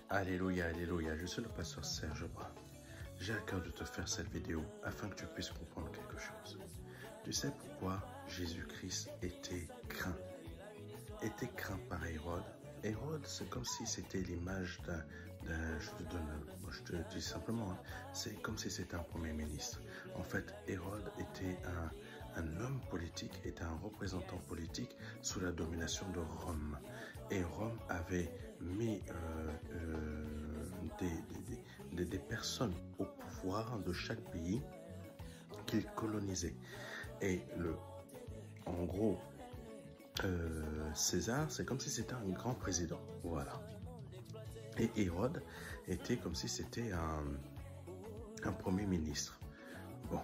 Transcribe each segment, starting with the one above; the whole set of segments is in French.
Alléluia, alléluia, je suis le pasteur Serge Brun. J'ai à cœur de te faire cette vidéo afin que tu puisses comprendre quelque chose. Tu sais pourquoi Jésus-Christ était craint? Était craint par Hérode. Hérode, c'est comme si c'était l'image je te dis simplement, c'est comme si c'était un premier ministre. En fait, Hérode était un homme politique, était un représentant politique sous la domination de Rome. Et Rome avait mis des personnes au pouvoir de chaque pays qu'il colonisait. Et en gros, César, c'est comme si c'était un grand président. Voilà. Et Hérode était comme si c'était un premier ministre. Bon,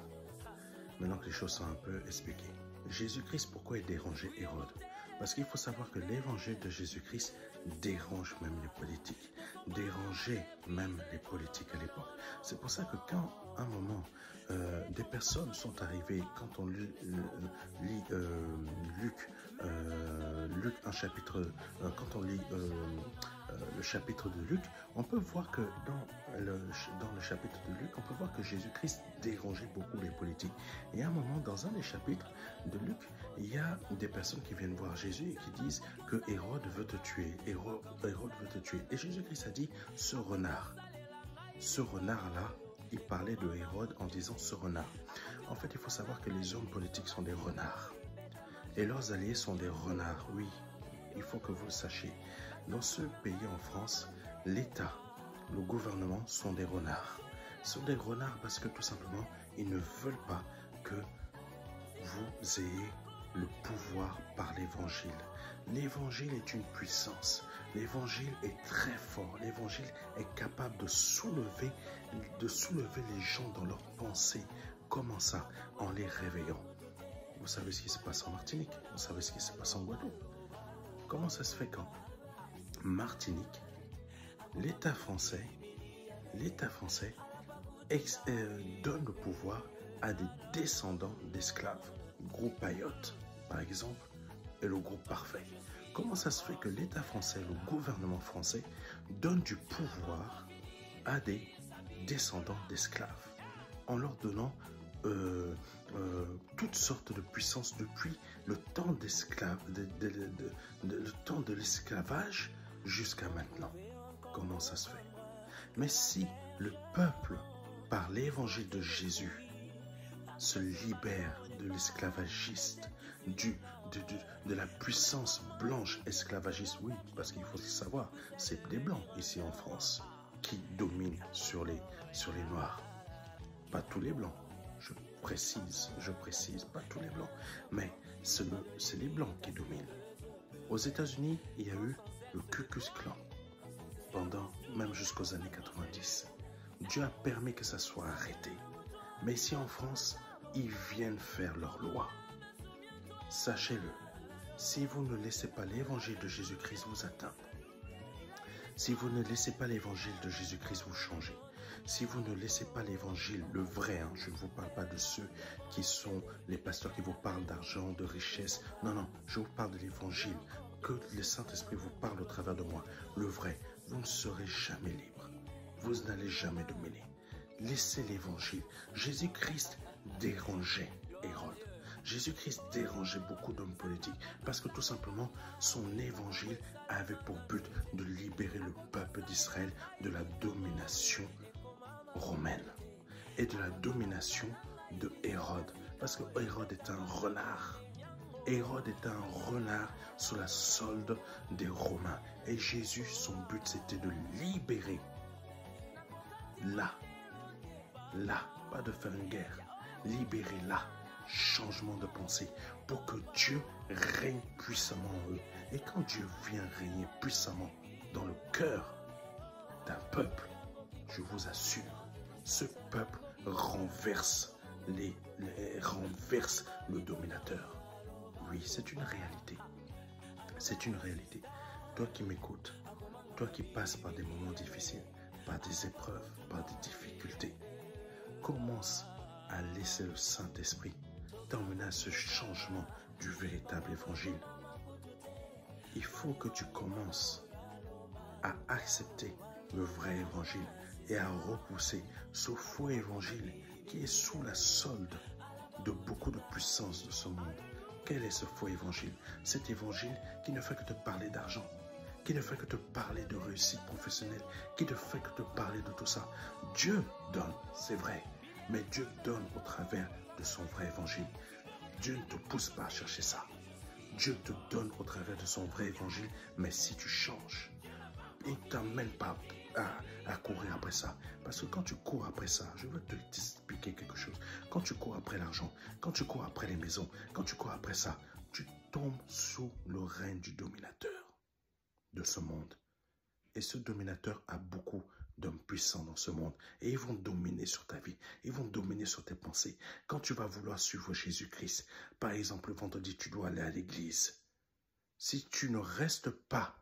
maintenant que les choses sont un peu expliquées. Jésus-Christ, pourquoi il dérangeait Hérode? Parce qu'il faut savoir que l'évangile de Jésus-Christ dérange même les politiques, dérangeait même les politiques à l'époque. C'est pour ça que quand, à un moment, des personnes sont arrivées, quand on lit Luc, un chapitre, quand on lit le chapitre de Luc, on peut voir que dans le chapitre de Luc, on peut voir que Jésus-Christ dérangeait beaucoup les politiques. Et à un moment, dans un des chapitres de Luc, il y a des personnes qui viennent voir Jésus et qui disent que Hérode veut te tuer. Hérode veut te tuer. Et Jésus-Christ a dit, ce renard. Ce renard-là, il parlait de Hérode en disant ce renard. En fait, il faut savoir que les hommes politiques sont des renards. Et leurs alliés sont des renards, oui. Il faut que vous le sachiez. Dans ce pays en France, l'État, le gouvernement sont des renards. Ils sont des renards parce que tout simplement, ils ne veulent pas que vous ayez le pouvoir par l'évangile. L'évangile est une puissance. L'évangile est très fort. L'évangile est capable de soulever les gens dans leurs pensées. Comment ça? En les réveillant. Vous savez ce qui se passe en Martinique. Vous savez ce qui se passe en Guadeloupe. Comment ça se fait quand Martinique, l'État français donne le pouvoir à des descendants d'esclaves. Groupe Ayotte, par exemple, est le groupe parfait. Comment ça se fait que l'État français, le gouvernement français, donne du pouvoir à des descendants d'esclaves en leur donnant toutes sortes de puissances depuis le temps de l'esclavage jusqu'à maintenant? Comment ça se fait? Mais si le peuple, par l'évangile de Jésus, se libère de l'esclavagiste, de la puissance blanche esclavagiste, oui, parce qu'il faut le savoir, c'est des blancs ici en France qui dominent sur les noirs. Pas tous les blancs. Je précise, pas tous les blancs, mais c'est les blancs qui dominent. Aux États-Unis, il y a eu le Ku Klux Klan, même jusqu'aux années 90. Dieu a permis que ça soit arrêté. Mais ici en France, ils viennent faire leur loi. Sachez-le, si vous ne laissez pas l'évangile de Jésus-Christ vous atteindre, si vous ne laissez pas l'évangile de Jésus-Christ vous changer, si vous ne laissez pas l'évangile, le vrai, je ne vous parle pas de ceux qui sont les pasteurs qui vous parlent d'argent, de richesse. Non, non, je vous parle de l'évangile, que le Saint-Esprit vous parle au travers de moi. Le vrai, vous ne serez jamais libre. Vous n'allez jamais dominer. Laissez l'évangile. Jésus-Christ dérangeait Hérode. Jésus-Christ dérangeait beaucoup d'hommes politiques parce que tout simplement, son évangile avait pour but de libérer le peuple d'Israël de la domination romaine et de la domination de Hérode. Parce que Hérode est un renard. Hérode est un renard sous la solde des Romains. Et Jésus, son but, c'était de libérer là, pas de faire une guerre, libérer là, changement de pensée, pour que Dieu règne puissamment en eux. Et quand Dieu vient régner puissamment dans le cœur d'un peuple, je vous assure, ce peuple renverse le dominateur. Oui, c'est une réalité. C'est une réalité. Toi qui m'écoutes, toi qui passes par des moments difficiles, par des épreuves, par des difficultés, commence à laisser le Saint-Esprit t'emmener à ce changement du véritable évangile. Il faut que tu commences à accepter le vrai évangile et à repousser ce faux évangile qui est sous la solde de beaucoup de puissance de ce monde. Quel est ce faux évangile? Cet évangile qui ne fait que te parler d'argent, qui ne fait que te parler de réussite professionnelle, qui ne fait que te parler de tout ça. Dieu donne, c'est vrai, mais Dieu donne au travers de son vrai évangile. Dieu ne te pousse pas à chercher ça. Dieu te donne au travers de son vrai évangile, mais si tu changes, il ne t'emmène pas à courir après ça. Parce que quand tu cours après ça, je veux te expliquer quelque chose. Quand tu cours après l'argent, quand tu cours après les maisons, quand tu cours après ça, tu tombes sous le règne du dominateur de ce monde. Et ce dominateur a beaucoup d'hommes puissants dans ce monde. Et ils vont dominer sur ta vie. Ils vont dominer sur tes pensées. Quand tu vas vouloir suivre Jésus-Christ, par exemple, le vendredi, tu dois aller à l'église. Si tu ne restes pas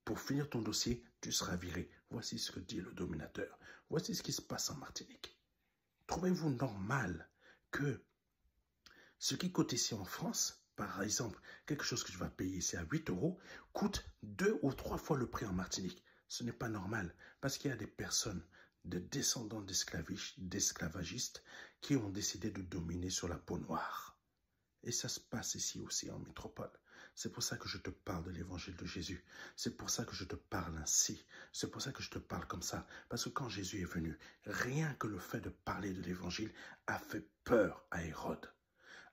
pour finir ton dossier, tu seras viré. Voici ce que dit le dominateur. Voici ce qui se passe en Martinique. Trouvez-vous normal que ce qui coûte ici en France, par exemple, quelque chose que je vais payer ici à 8 €, coûte 2 ou 3 fois le prix en Martinique? Ce n'est pas normal, parce qu'il y a des personnes, des descendants d'esclavagistes, qui ont décidé de dominer sur la peau noire. Et ça se passe ici aussi en métropole. C'est pour ça que je te parle de l'évangile de Jésus. C'est pour ça que je te parle ainsi. C'est pour ça que je te parle comme ça. Parce que quand Jésus est venu, rien que le fait de parler de l'évangile a fait peur à Hérode.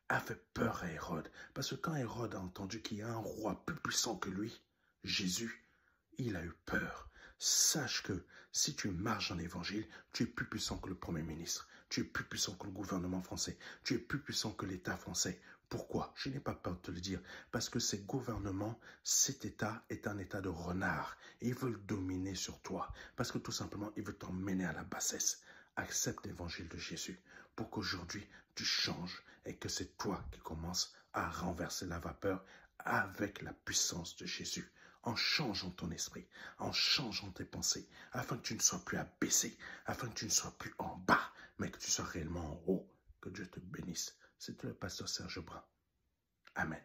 A fait peur à Hérode. Parce que quand Hérode a entendu qu'il y a un roi plus puissant que lui, Jésus, il a eu peur. Sache que si tu marches dans l'évangile, tu es plus puissant que le Premier ministre. Tu es plus puissant que le gouvernement français. Tu es plus puissant que l'État français. Pourquoi? Je n'ai pas peur de te le dire. Parce que ces gouvernements, cet État est un État de renards. Et ils veulent dominer sur toi. Parce que tout simplement, ils veulent t'emmener à la bassesse. Accepte l'évangile de Jésus pour qu'aujourd'hui, tu changes et que c'est toi qui commences à renverser la vapeur avec la puissance de Jésus, en changeant ton esprit, en changeant tes pensées, afin que tu ne sois plus abaissé, afin que tu ne sois plus en bas, mais que tu sois réellement en haut. Que Dieu te bénisse. C'était le pasteur Serge Brun. Amen.